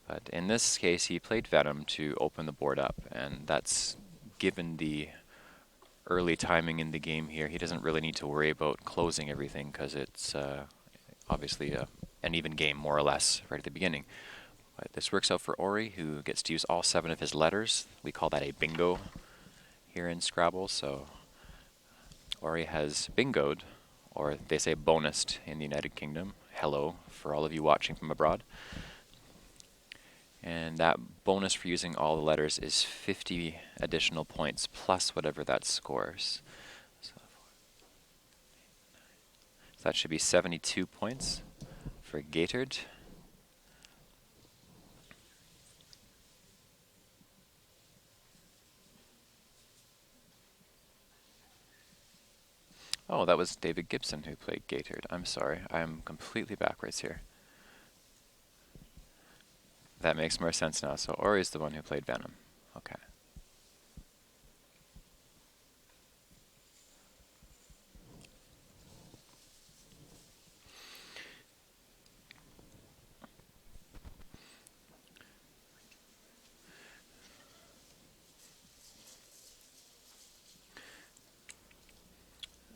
But in this case, he played Venom to open the board up, and that's given the early timing in the game here. He doesn't really need to worry about closing everything because it's obviously an even game, more or less, right at the beginning. But this works out for Ori, who gets to use all 7 of his letters. We call that a bingo here in Scrabble. So Ori has bingoed, or they say bonused in the United Kingdom. Hello for all of you watching from abroad. And that bonus for using all the letters is 50 additional points plus whatever that scores. So that should be 72 points for Gator'd. Oh, that was David Gibson who played Gator'd. I'm sorry, I'm completely backwards here. That makes more sense now. So Ori's the one who played Venom. Okay.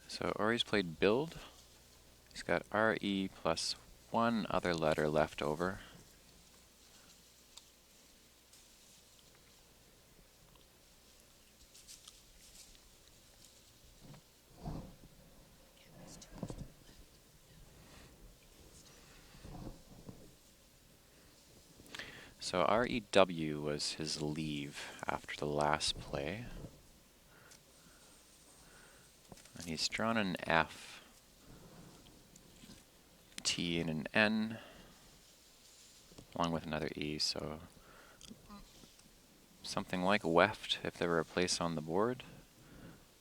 So Ori's played Build. He's got RE plus 1 other letter left over. So REW was his leave after the last play. And he's drawn an F, T, and an N, along with another E, so something like Weft, if there were a place on the board,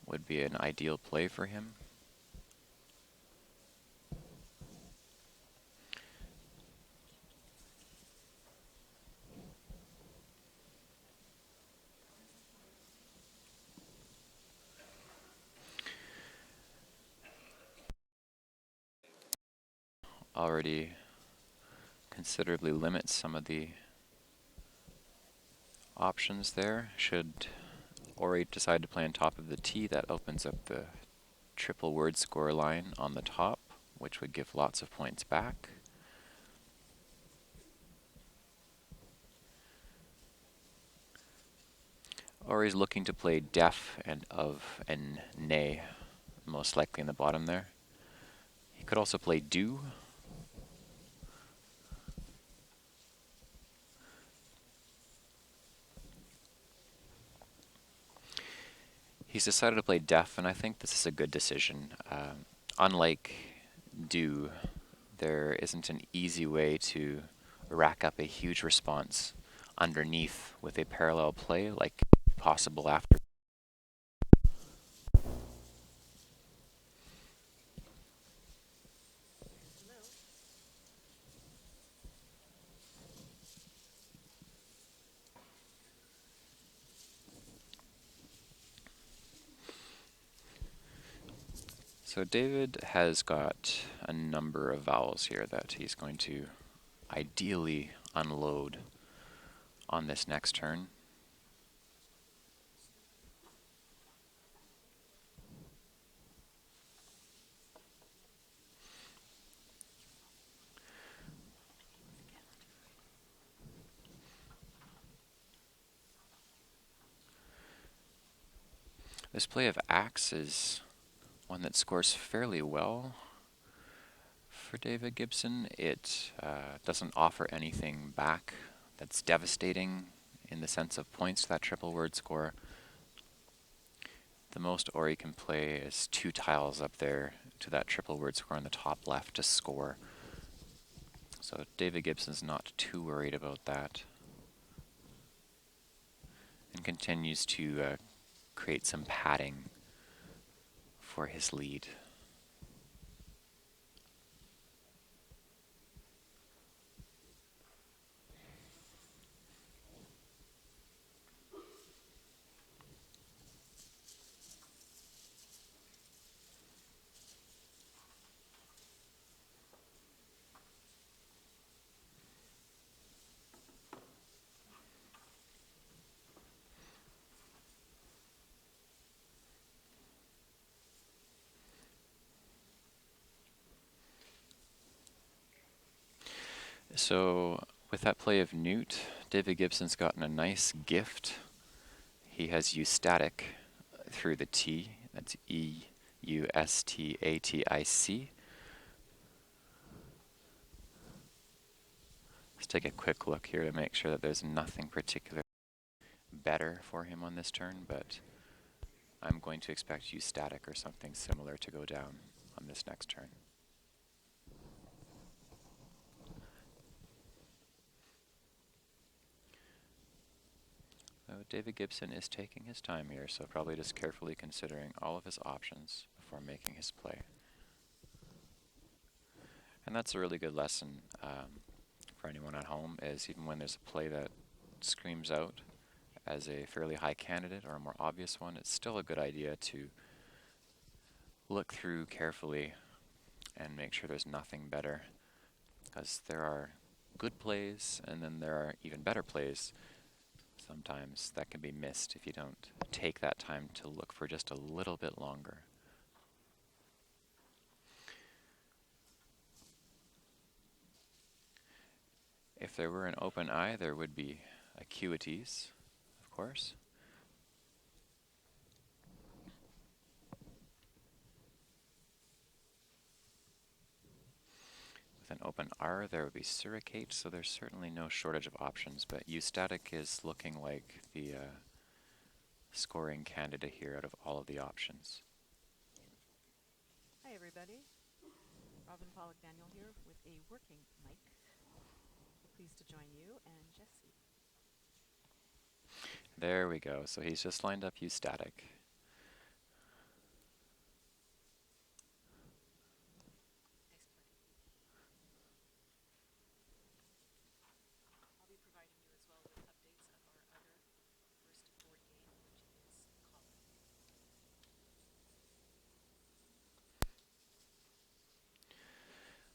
would be an ideal play for him. Already considerably limits some of the options there. Should Ori decide to play on top of the T, that opens up the triple word score line on the top, which would give lots of points back. Ori's looking to play def and of and nay, most likely in the bottom there. He could also play do. He's decided to play def, and I think this is a good decision. Unlike do, there isn't an easy way to rack up a huge response underneath with a parallel play like possible after. So David has got a number of vowels here that he's going to ideally unload on this next turn. This play of axe is one that scores fairly well for David Gibson. It doesn't offer anything back that's devastating in the sense of points to that triple word score. The most Ori can play is 2 tiles up there to that triple word score on the top left to score. So David Gibson's not too worried about that, and continues to create some padding for his lead. So with that play of Newt, David Gibson's gotten a nice gift. He has used static through the T. That's E-U-S-T-A-T-I-C. Let's take a quick look here to make sure that there's nothing particular better for him on this turn, but I'm going to expect use static or something similar to go down on this next turn. So David Gibson is taking his time here, so probably just carefully considering all of his options before making his play. And that's a really good lesson for anyone at home, is even when there's a play that screams out as a fairly high candidate or a more obvious one, it's still a good idea to look through carefully and make sure there's nothing better, because there are good plays and then there are even better plays sometimes that can be missed if you don't take that time to look for just a little bit longer. If there were an open eye, there would be acuities, of course. With an open R, there would be suricate, so there's certainly no shortage of options, but U-static is looking like the scoring candidate here out of all of the options. Hi everybody, Robin Pollock Daniel here with a working mic. Pleased to join you and Jesse. There we go, so he's just lined up U-static. I'll be providing you as well with updates of our other first board game, which is Colin.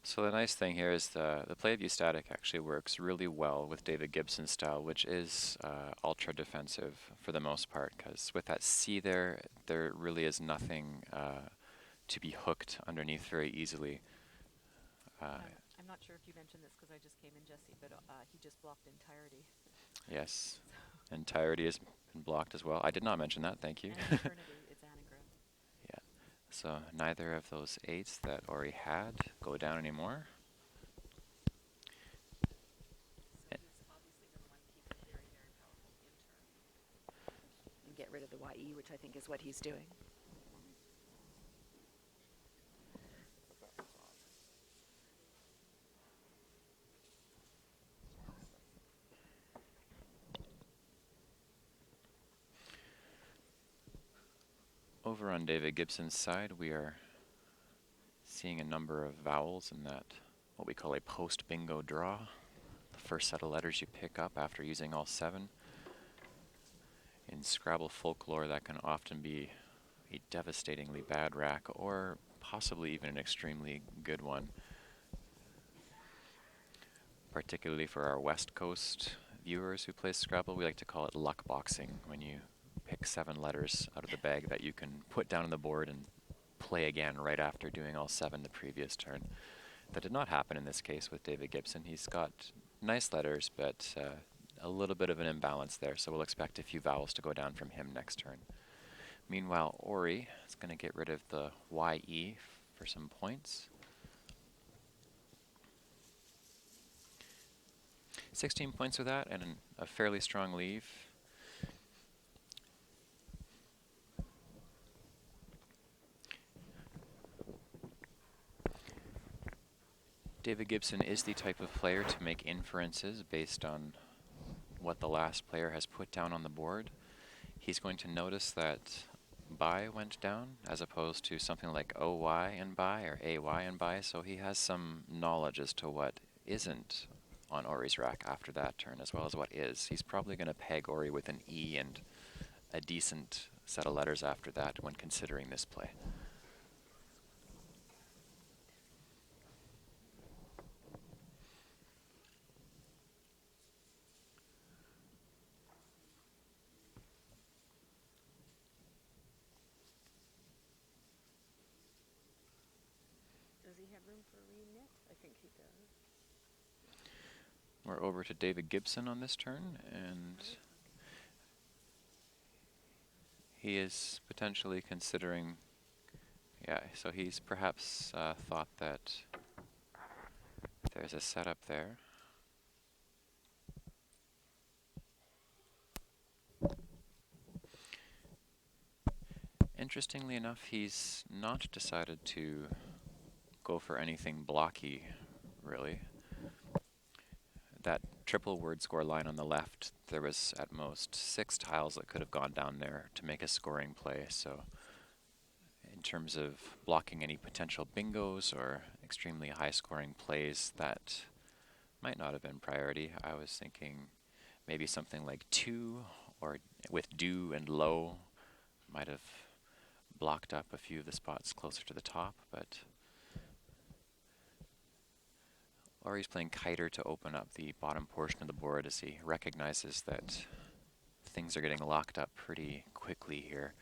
So the nice thing here is the play of U-static actually works really well with David Gibson's style, which is ultra defensive for the most part, because with that C there really is nothing to be hooked underneath very easily. I'm not sure if you mentioned this because I just came in, Jesse, but he just blocked entirety. Yes, entirety has been blocked as well. I did not mention that, thank you. And eternity, it's anagram. Yeah, so neither of those 8s that Ori had go down anymore. So he's obviously going to want to keep it very, very powerful in turn. And get rid of the YE, which I think is what he's doing. Over on David Gibson's side, we are seeing a number of vowels in that, what we call a post-bingo draw. The first set of letters you pick up after using all 7. In Scrabble folklore, that can often be a devastatingly bad rack, or possibly even an extremely good one. Particularly for our West Coast viewers who play Scrabble, we like to call it luck boxing, when you pick 7 letters out of the bag that you can put down on the board and play again right after doing all 7 the previous turn. That did not happen in this case with David Gibson. He's got nice letters, but a little bit of an imbalance there, so we'll expect a few vowels to go down from him next turn. Meanwhile, Ori is going to get rid of the YE for some points. 16 points with that, and a fairly strong leave. David Gibson is the type of player to make inferences based on what the last player has put down on the board. He's going to notice that buy went down as opposed to something like OY and buy or AY and buy, so he has some knowledge as to what isn't on Ori's rack after that turn, as well as what is. He's probably going to peg Ori with an E and a decent set of letters after that when considering this play. Does he have room for reknit? I think he does. We're over to David Gibson on this turn, and he is potentially considering, yeah, so he's perhaps thought that there's a setup there. Interestingly enough, he's not decided to go for anything blocky, really. That triple word score line on the left, there was at most 6 tiles that could have gone down there to make a scoring play, so in terms of blocking any potential bingos or extremely high scoring plays, that might not have been priority. I was thinking maybe something like 2, or with do and low might have blocked up a few of the spots closer to the top, but or he's playing Kiter to open up the bottom portion of the board as he recognizes that things are getting locked up pretty quickly here.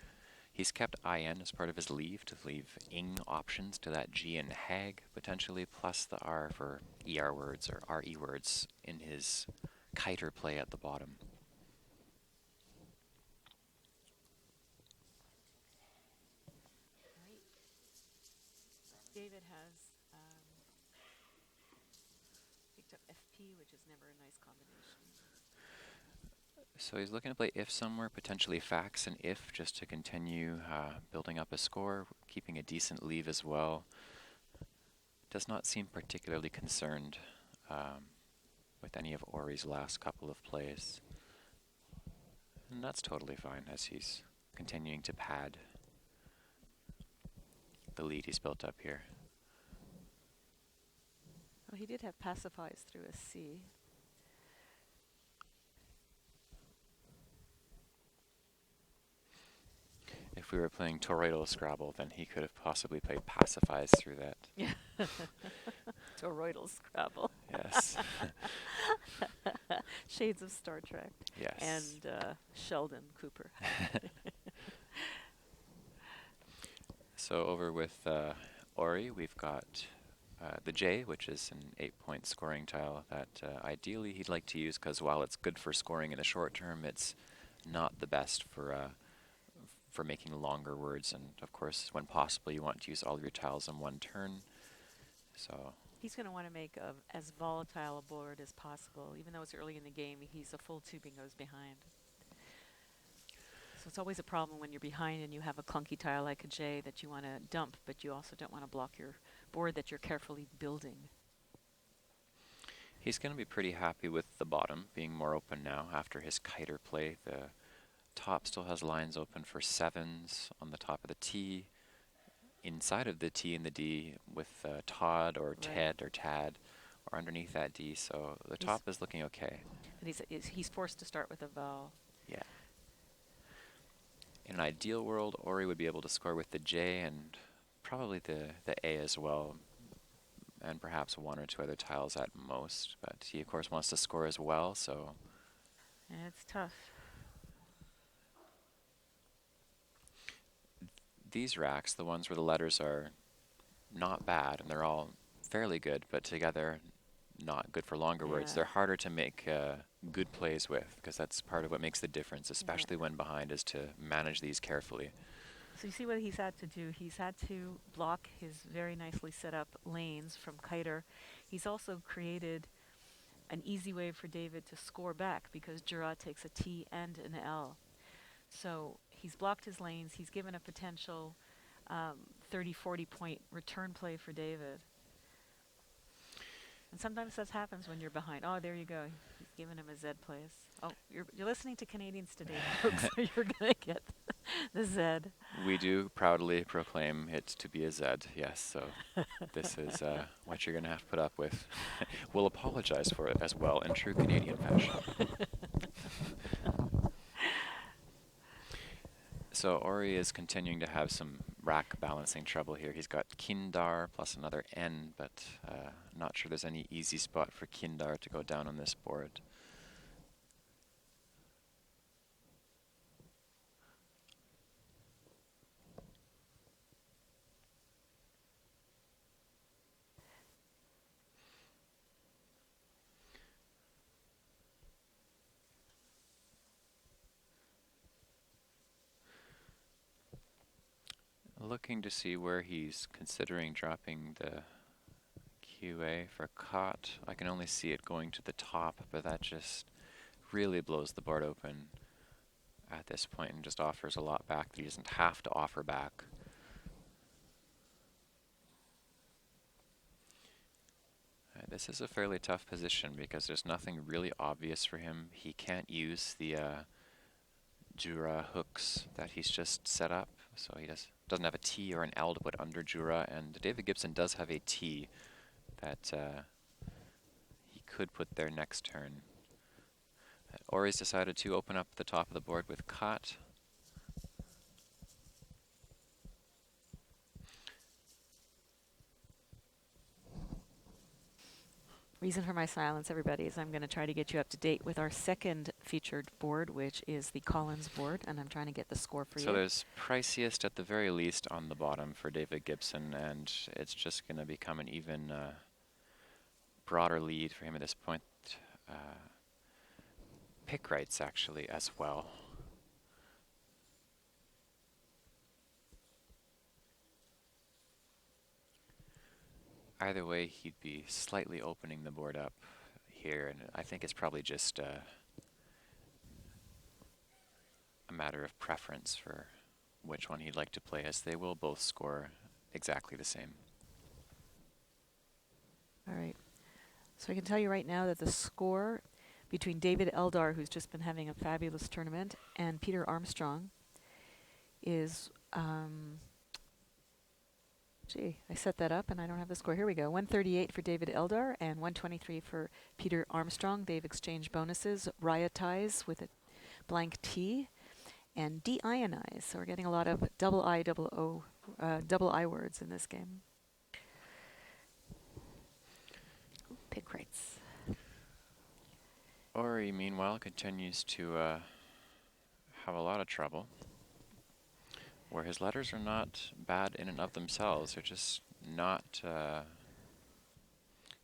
He's kept IN as part of his leave to leave ing options to that G and hag potentially, plus the R for ER words or RE words in his Kiter play at the bottom. Right. David has picked up FP, which is never a nice combination. So he's looking to play if somewhere, potentially fax and if, just to continue building up a score, keeping a decent leave as well. Does not seem particularly concerned with any of Ori's last couple of plays. And that's totally fine as he's continuing to pad the lead he's built up here. Oh, he did have pacifies through a C. If we were playing toroidal Scrabble, then he could have possibly played pacifies through that. Yeah. Toroidal Scrabble. Yes. Shades of Star Trek. Yes. And Sheldon Cooper. So over with Ori, we've got the J, which is an 8-point scoring tile that ideally he'd like to use because while it's good for scoring in the short term, it's not the best for making longer words. And of course, when possible, you want to use all of your tiles in one turn. So He's going to want to make as volatile a board as possible. Even though it's early in the game, he's a full 2 bingos behind. So it's always a problem when you're behind and you have a clunky tile like a J that you want to dump, but you also don't want to block your board that you're carefully building. he's going to be pretty happy with the bottom being more open now after his Kiter play. The top still has lines open for 7s on the top of the T, inside of the T and the D with Todd or Ted or Tad, or underneath that D. So the top is looking okay. But he's forced to start with a vowel. Yeah. In an ideal world, Ori would be able to score with the J and probably the A as well, and perhaps 1 or 2 other tiles at most. But he, of course, wants to score as well, so... And it's tough. These racks, the ones where the letters are not bad, and they're all fairly good, but together not good for longer words, they're harder to make good plays with, because that's part of what makes the difference, especially when behind, is to manage these carefully. So you see what he's had to do. He's had to block his very nicely set up lanes from Kiter. He's also created an easy way for David to score back because Jura takes a T and an L. So he's blocked his lanes. He's given a potential 30, 40 point return play for David. And sometimes that happens when you're behind. Oh, there you go. He's given him a Z place. Oh, you're listening to Canadians Today, folks, so you're going to get the Z. We do proudly proclaim it to be a Z, yes, so this is what you're going to have to put up with. We'll apologize for it as well in true Canadian fashion. So Ori is continuing to have some rack balancing trouble here. He's got Kindar plus another N, but not sure there's any easy spot for Kindar to go down on this board. looking to see where he's considering dropping the QA for caught. I can only see it going to the top, but that just really blows the board open at this point and just offers a lot back that he doesn't have to offer back. This is a fairly tough position because there's nothing really obvious for him. He can't use the Jura hooks that he's just set up, so he doesn't have a T or an L to put under Jura, and David Gibson does have a T that he could put there next turn. Ori's decided to open up the top of the board with caught. Reason for my silence, everybody, is I'm going to try to get you up to date with our second featured board, which is the Collins board, and I'm trying to get the score for you. So there's priciest at the very least on the bottom for David Gibson, and it's just going to become an even broader lead for him at this point. Pick rights actually as well. Either way, he'd be slightly opening the board up here, and I think it's probably just a matter of preference for which one he'd like to play, as they will both score exactly the same. All right. So I can tell you right now that the score between David Eldar, who's just been having a fabulous tournament, and Peter Armstrong is, gee, I set that up and I don't have the score. Here we go. 138 for David Eldar and 123 for Peter Armstrong. They've exchanged bonuses, Riot with a blank T, and deionize. So we're getting a lot of double I words in this game. Pick rights. Ori, meanwhile, continues to have a lot of trouble, where his letters are not bad in and of themselves. They're just not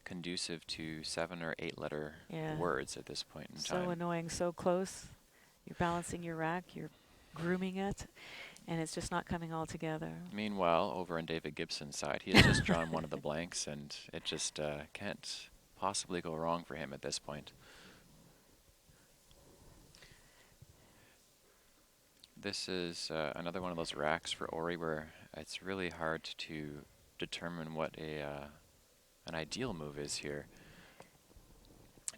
conducive to 7 or 8 letter words at this point in time. So annoying, so close. You're balancing your rack, you're grooming it, and it's just not coming all together. Meanwhile, over on David Gibson's side, he has just drawn one of the blanks, and it just can't possibly go wrong for him at this point. This is another one of those racks for Ori where it's really hard to determine what an ideal move is here.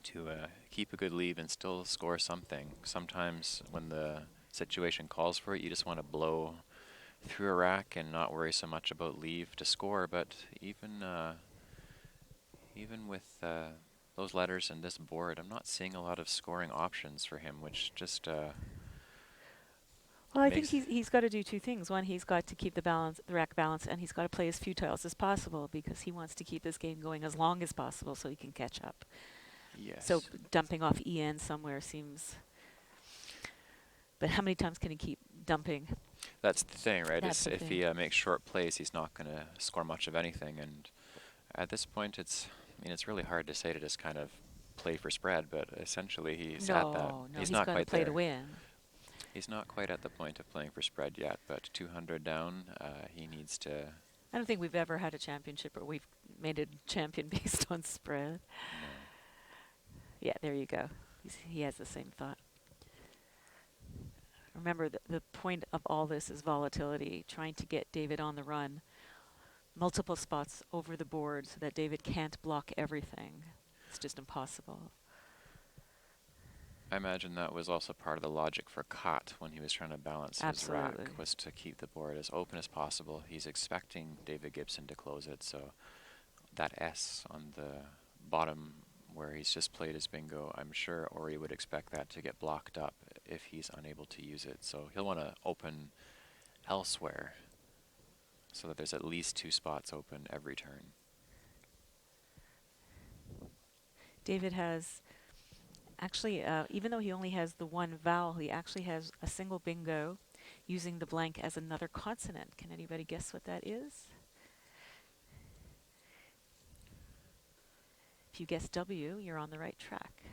To keep a good lead and still score something. Sometimes when the situation calls for it, you just want to blow through a rack and not worry so much about leave to score, but even with those letters and this board, I'm not seeing a lot of scoring options for him, which just well, I think he's got to do two things. One, he's got to keep the rack balance, and he's got to play as few tiles as possible because he wants to keep this game going as long as possible so he can catch up. Yes. So dumping off EN somewhere seems... But how many times can he keep dumping? That's the thing, right? That's the if he makes short plays, he's not going to score much of anything. And at this point, it's really hard to say to just kind of play for spread, but essentially he's at that. No, he's not quite going to play there. to win. He's not quite at the point of playing for spread yet, but 200 down, he needs to... I don't think we've ever had a championship where we've made a champion based on spread. No. Yeah, there you go. He has the same thought. Remember, the point of all this is volatility, trying to get David on the run, multiple spots over the board so that David can't block everything. It's just impossible. I imagine that was also part of the logic for Kot when he was trying to balance his rack, was to keep the board as open as possible. He's expecting David Gibson to close it, so that S on the bottom where he's just played his bingo, I'm sure Ori would expect that to get blocked up if he's unable to use it. So he'll want to open elsewhere so that there's at least 2 spots open every turn. David has... Actually, even though he only has the one vowel, he actually has a single bingo using the blank as another consonant. Can anybody guess what that is? If you guess W, you're on the right track.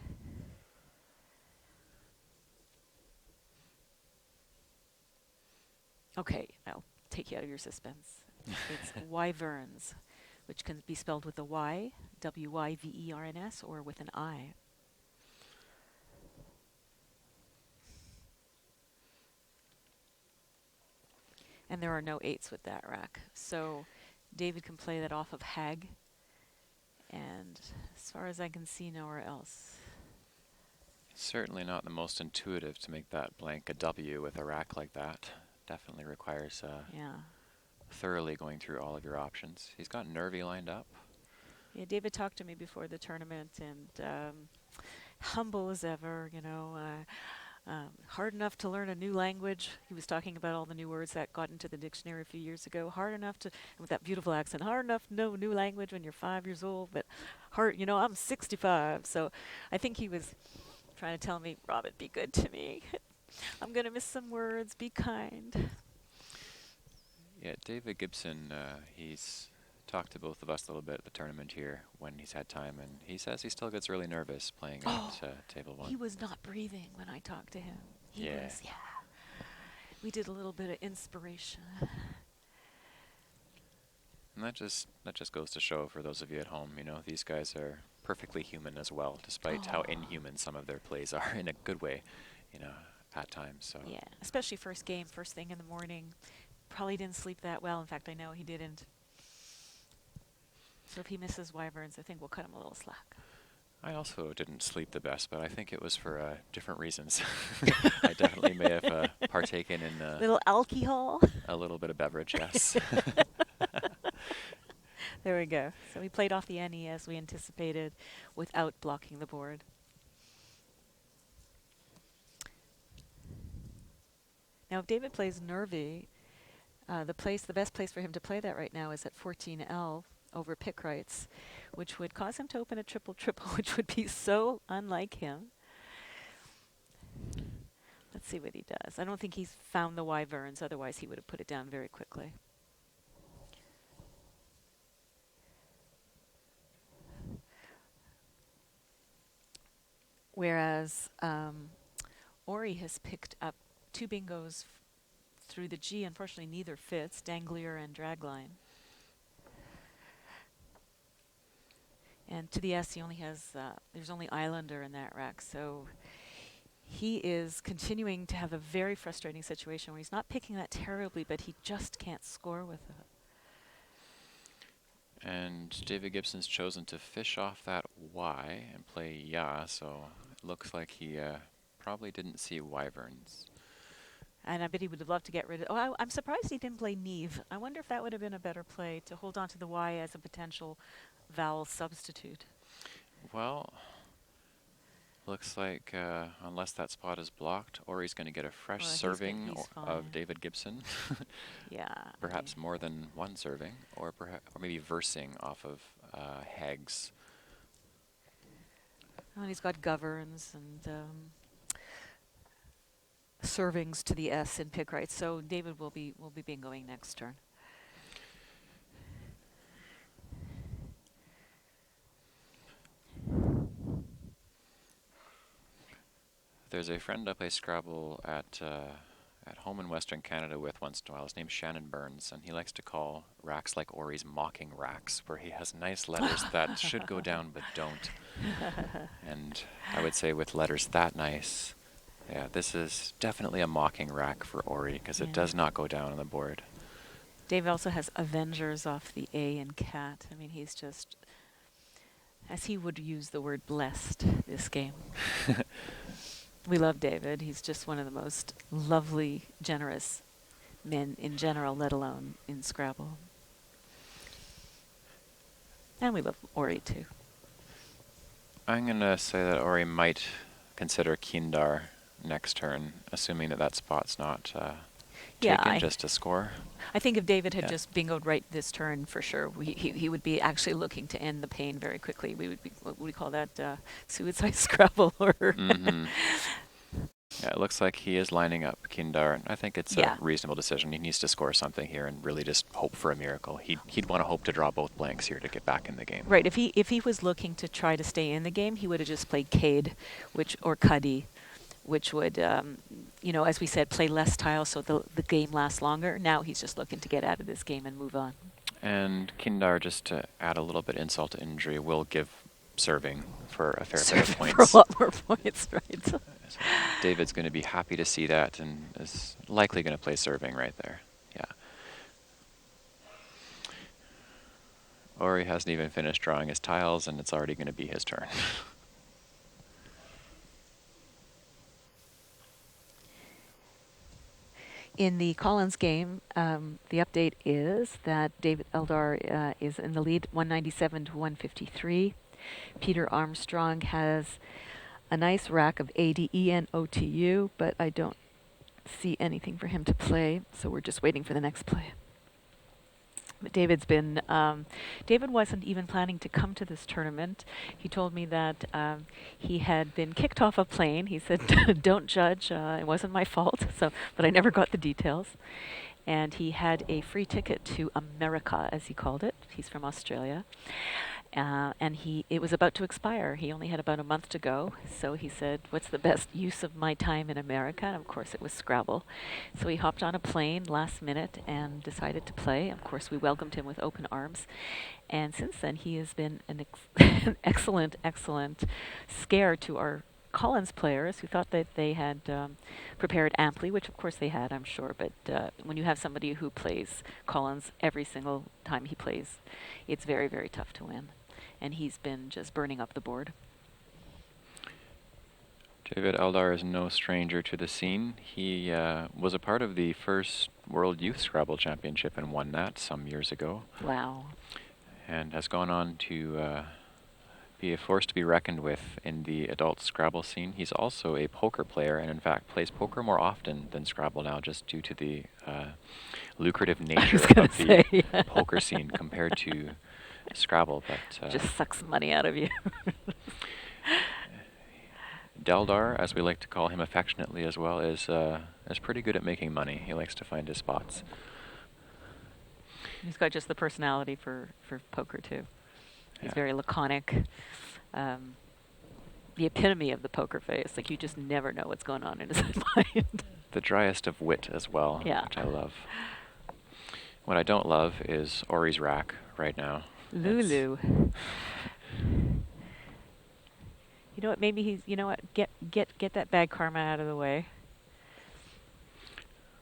Okay, I'll take you out of your suspense. It's wyverns, which can be spelled with a Y, Wyverns, or with an I. And there are no 8s with that rack. So David can play that off of hag, and as far as I can see, nowhere else. Certainly not the most intuitive to make that blank a W with a rack like that. Definitely requires Yeah. thoroughly going through all of your options. He's got Nervy lined up. Yeah, David talked to me before the tournament, and humble as ever, hard enough to learn a new language. He was talking about all the new words that got into the dictionary a few years ago. Hard enough to, with that beautiful accent, hard enough to know new language when you're 5 years old, but I'm 65. So I think he was trying to tell me, Robin, be good to me. I'm going to miss some words. Be kind. Yeah, David Gibson, he's talked to both of us a little bit at the tournament here when he's had time, and he says he still gets really nervous playing at table 1. He was not breathing when I talked to him. He was. We did a little bit of inspiration. And that just goes to show for those of you at home, these guys are perfectly human as well, despite how inhuman some of their plays are in a good way, at times. So yeah, especially first game, first thing in the morning. Probably didn't sleep that well. In fact, I know he didn't. So if he misses wyverns, I think we'll cut him a little slack. I also didn't sleep the best, but I think it was for different reasons. I definitely may have partaken in little alcohol. a little bit of beverage, yes. There we go. So we played off the any as we anticipated without blocking the board. Now, if David plays Nervy, the best place for him to play that right now is at 14L over pick rights, which would cause him to open a triple-triple, which would be so unlike him. Let's see what he does. I don't think he's found the wyverns, otherwise he would have put it down very quickly. Whereas Ori has picked up 2 bingos through the G. Unfortunately, neither fits, Danglier and Dragline. And to the S, he only has, there's only Islander in that rack. So he is continuing to have a very frustrating situation where he's not picking that terribly, but he just can't score with it. And David Gibson's chosen to fish off that Y and play Ya, so it looks like he probably didn't see wyverns. And I bet he would have loved to get rid of... Oh, I'm surprised he didn't play Neve. I wonder if that would have been a better play, to hold on to the Y as a potential vowel substitute. Well, looks like unless that spot is blocked, Ori's going to get a fresh serving of David Gibson. Yeah. Perhaps more than one serving, or maybe versing off of Hags. Oh, and he's got governs and servings to the S in pick right. So David will be bingoing next turn. There's a friend I play Scrabble at home in Western Canada with once in a while. His name's Shannon Burns, and he likes to call racks like Ori's mocking racks, where he has nice letters that should go down but don't. And I would say with letters that nice, yeah, this is definitely a mocking rack for Ori, because it does not go down on the board. Dave also has Avengers off the A in cat. I mean, he's just, as he would use the word blessed this game. We love David. He's just one of the most lovely, generous men in general, let alone in Scrabble. And we love Ori, too. I'm going to say that Ori might consider Kindar next turn, assuming that spot's not taken just to score. I think if David had just bingoed right this turn, for sure, he would be actually looking to end the pain very quickly. We would be, what would we call that, suicide Scrabble? Or Yeah, it looks like he is lining up Kindar, and I think it's a reasonable decision. He needs to score something here and really just hope for a miracle. He'd want to hope to draw both blanks here to get back in the game. Right. If he was looking to try to stay in the game, he would have just played Cade, or Cuddy, which would, as we said, play less tiles so the game lasts longer. Now he's just looking to get out of this game and move on. And Kindar, just to add a little bit insult to injury, will give serving for a fair bit of Serving points. for a lot more points, right? So David's going to be happy to see that and is likely going to play serving right there. Yeah. Ori hasn't even finished drawing his tiles, and it's already going to be his turn. In the Collins game, the update is that David Eldar is in the lead, 197 to 153. Peter Armstrong has a nice rack of ADE and OTU, but I don't see anything for him to play, so we're just waiting for the next play. But David wasn't even planning to come to this tournament. He told me that he had been kicked off a plane. He said, "Don't judge. It wasn't my fault." But I never got the details. And he had a free ticket to America, as he called it. He's from Australia. And it was about to expire. He only had about a month to go. So he said, "What's the best use of my time in America?" And of course it was Scrabble. So he hopped on a plane last minute and decided to play. Of course we welcomed him with open arms. And since then he has been an excellent scare to our Collins players who thought that they had prepared amply, which of course they had, I'm sure. But when you have somebody who plays Collins every single time he plays, it's very, very tough to win. And he's been just burning up the board. David Eldar is no stranger to the scene. He was a part of the first World Youth Scrabble Championship and won that some years ago. Wow. And has gone on to be a force to be reckoned with in the adult Scrabble scene. He's also a poker player, and in fact plays poker more often than Scrabble now, just due to the lucrative nature of the poker scene compared to Scrabble. But just sucks money out of you. Deldar, as we like to call him affectionately as well, is pretty good at making money. He likes to find his spots. He's got just the personality for poker too. He's very laconic. The epitome of the poker face. Like, you just never know what's going on in his mind. The driest of wit as well, which I love. What I don't love is Ori's rack right now. Lulu. You know what? Maybe he's. You know what? Get that bad karma out of the way.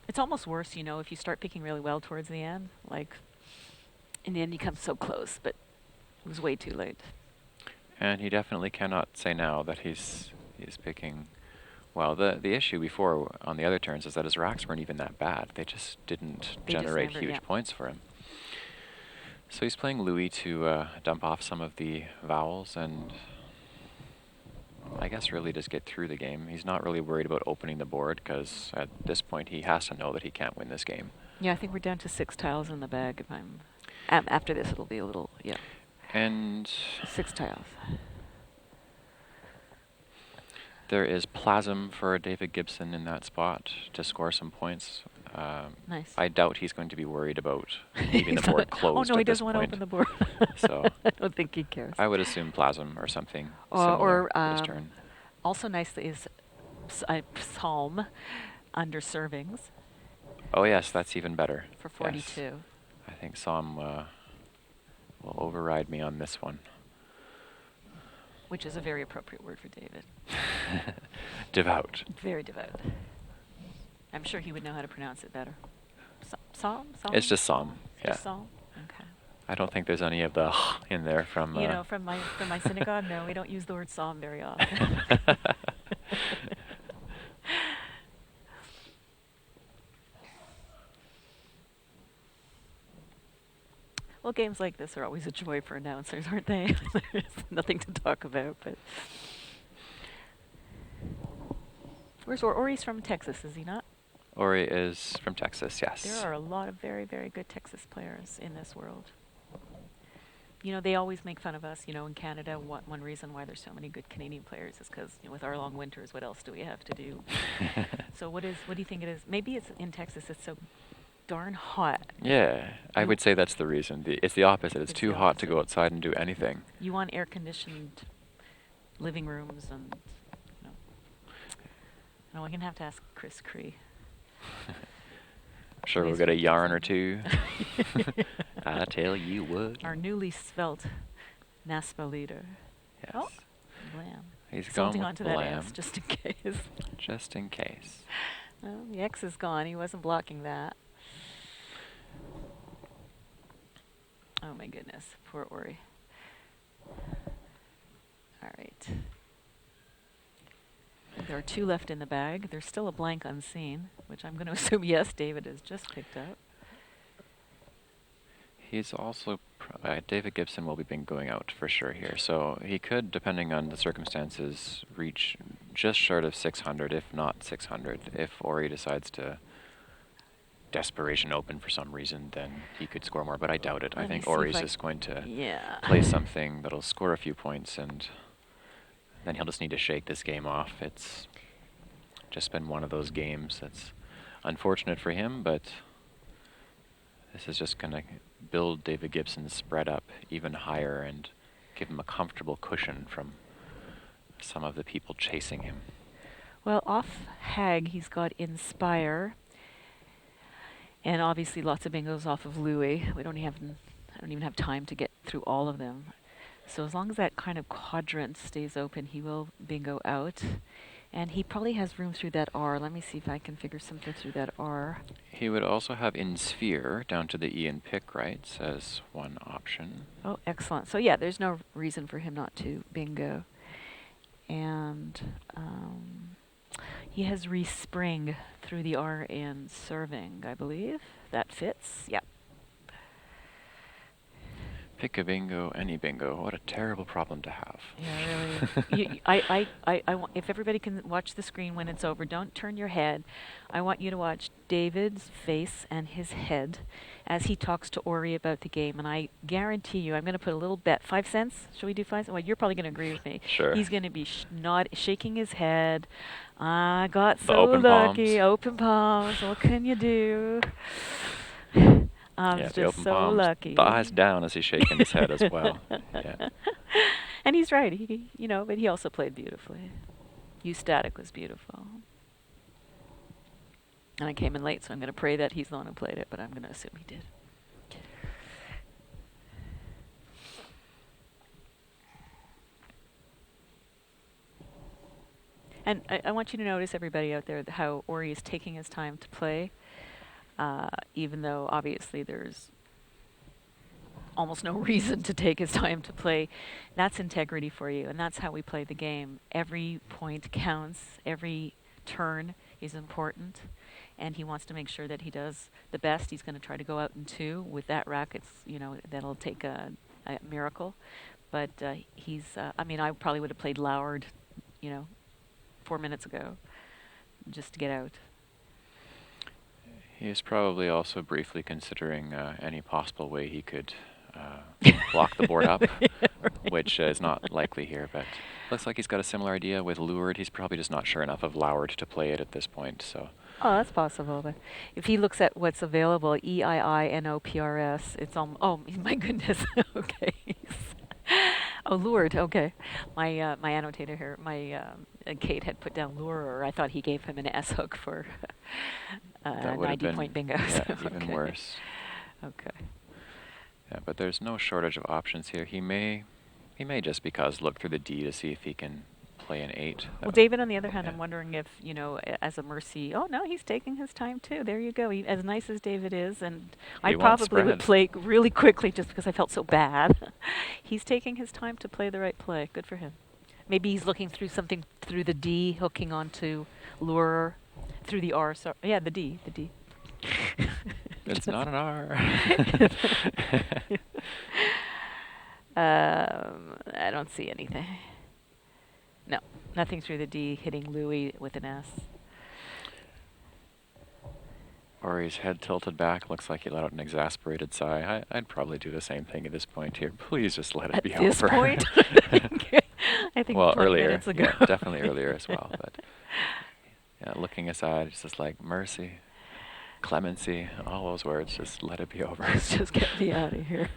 It's almost worse, if you start picking really well towards the end. Like, in the end, you come so close, but it was way too late. And he definitely cannot say now that he's picking well. The issue before on the other turns is that his racks weren't even that bad. They just didn't generate huge points for him. So he's playing Louis to dump off some of the vowels and I guess really just get through the game. He's not really worried about opening the board because at this point he has to know that he can't win this game. Yeah, I think we're down to 6 tiles in the bag. If I'm after this, it'll be a little And 6 tiles. There is Plasm for David Gibson in that spot to score some points. Nice. I doubt he's going to be worried about leaving the board closed. Oh no, he doesn't want to open the board. So I don't think he cares. I would assume Plasm or something or for his turn. Also nice is Psalm under servings. Oh yes, that's even better. For 42. Yes. I think Psalm will override me on this one. Which is a very appropriate word for David. Devout. Very devout. I'm sure he would know how to pronounce it better. Psalm? It's just Psalm. Yeah. Just Psalm? Okay. I don't think there's any of the in there from. From my synagogue, no, we don't use the word Psalm very often. Well, games like this are always a joy for announcers, aren't they? There's nothing to talk about, but. Where's Ori's from Texas, is he not? Ori is from Texas, yes. There are a lot of very, very good Texas players in this world. They always make fun of us, in Canada. One reason why there's so many good Canadian players is because, with our long winters, what else do we have to do? So what do you think it is? Maybe it's in Texas, it's so darn hot. Yeah, I would say that's the reason. It's the opposite. It's too hot to go outside and do anything. You want air-conditioned living rooms and... Oh, we're going to have to ask Chris Cree. Sure, we'll Please get a read yarn or something. two. I tell you what. Our newly svelte NASPA leader. Oh, Yes. blam. He's He's gone holding with on to that S Blam, just in case. just in case. Well, the X is gone. He wasn't blocking that. Oh my goodness. Poor Ori. All right. There are 2 left in the bag. There's still a blank unseen, which I'm going to assume, yes, David has just picked up. He's also, David Gibson will be going out for sure here. So he could, depending on the circumstances, reach just short of 600, if not 600. If Ori decides to desperation open for some reason, then he could score more, but I doubt it. I Let me think see if Ori's I just going to Yeah. play something that'll score a few points, and then he'll just need to shake this game off. It's just been one of those games that's unfortunate for him, but this is just going to build David Gibson's spread up even higher and give him a comfortable cushion from some of the people chasing him. Well, off Hag, he's got Inspire, and obviously lots of bingos off of Louis. I don't even have time to get through all of them. So as long as that kind of quadrant stays open, he will bingo out. And he probably has room through that R. Let me see if I can figure something through that R. He would also have in Sphere down to the E and pick rights as one option. Oh, excellent. So yeah, there's no reason for him not to bingo. And he has respring through the R and serving, I believe. That fits. Yep. Pick a bingo, any bingo. What a terrible problem to have. Yeah, really. If everybody can watch the screen when it's over, don't turn your head. I want you to watch David's face and his head as he talks to Ori about the game. And I guarantee you, I'm going to put a little bet. 5 cents? Should we do 5 cents? Well, you're probably going to agree with me. Sure. He's going to be shaking his head. I got The so open lucky. palms. Open palms. What can you do? I was Yeah, the just open so palms, lucky. thighs down as he's shaking his head as well. Yeah. And he's right. But he also played beautifully. Static was beautiful. And I came in late, so I'm going to pray that he's the one who played it, but I'm going to assume he did. And I want you to notice, everybody out there, how Ori is taking his time to play, even though obviously there's almost no reason to take his time to play. That's integrity for you, and that's how we play the game. Every point counts. Every turn is important, and he wants to make sure that he does the best. He's going to try to go out in 2 with that rack. That'll take a miracle, but I probably would have played Lowered, 4 minutes ago, just to get out. He is probably also briefly considering any possible way he could block the board up, which is not likely here, but looks like he's got a similar idea with Lured. He's probably just not sure enough of Lowered to play it at this point. So. Oh, that's possible. But if he looks at what's available, EIINOPRS, it's oh my goodness. Okay. Oh, Lured. Okay. My annotator here, Kate had put down Lurer. I thought he gave him an S hook for 90-point bingo. Yeah, even worse. Okay. Yeah, but there's no shortage of options here. He may just because look through the D to see if he can play an 8. Well, David, on the other hand, I'm wondering if, as a mercy, oh no, he's taking his time too. There you go. As nice as David is, and I probably would play really quickly just because I felt so bad. He's taking his time to play the right play. Good for him. Maybe he's looking through something through the D, hooking onto Lurer, through the R. Sorry. Yeah, the D. It's not an R. I don't see anything. No, nothing through the D hitting Louis with an S. Ori's head tilted back. Looks like he let out an exasperated sigh. I'd probably do the same thing at this point here. Please just let it be over. At this point? I think well, 20 earlier. minutes ago. Yeah, definitely earlier as well. But yeah, looking aside, it's just like mercy, clemency, all those words. Just let it be over. Just get me out of here.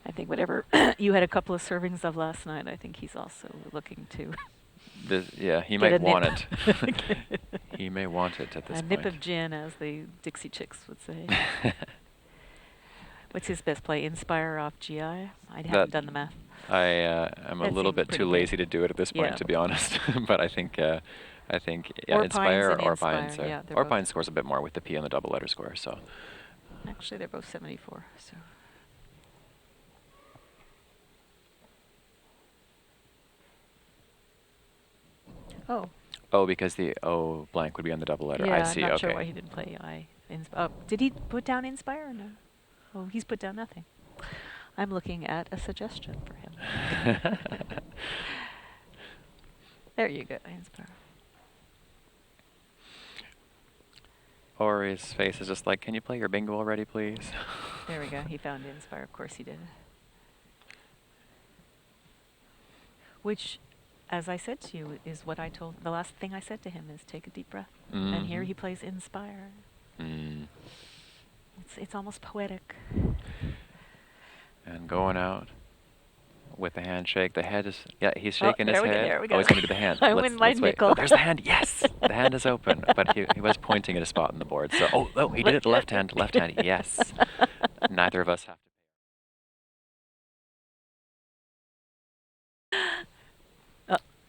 I think whatever you had a couple of servings of last night, I think he's also looking to Yeah, he Get a might want nip. it. He may want it at this A nip point. of gin, as the Dixie Chicks would say. What's his best play? Inspire off GI? I That haven't done the math. I am a That little seems bit pretty too good. lazy to do it at this point, Yeah. to be honest. But I think yeah, Or Pines Inspire and or Pines. Inspire. Yeah, they're Or both. Pines scores a bit more with the P on the double letter score. So Actually, they're both 74. So. Oh. oh, because the O blank would be on the double letter. I Yeah, I'm see. not sure Okay. why he didn't play I. Did he put down Inspire or no? Oh, he's put down nothing. I'm looking at a suggestion for him. There you go, Inspire. Ori's face is just like, can you play your bingo already, please? There we go. He found Inspire. Of course he did. Which, as I said to you, is what I told. The last thing I said to him is take a deep breath. And here he plays Inspire. Mm. It's almost poetic. And going out with the handshake. The head is, yeah, he's Oh, shaking his there we go, head. there we Oh, he's go. going to do the hand. I let's win my let's wait. nickel. Oh, there's the hand. Yes, the hand is open. But he was pointing at a spot on the board. So, oh, he did it. The left hand. Left hand. Yes. Neither of us have to.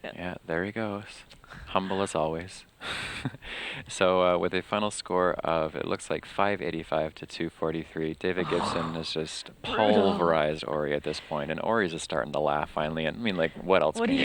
Yeah, there he goes. Humble as always. So with a final score of, it looks like 585 to 243, David Gibson has just Brutal. pulverized Ori at this point, and Ori's just starting to laugh finally. And I mean, like, what else What can do you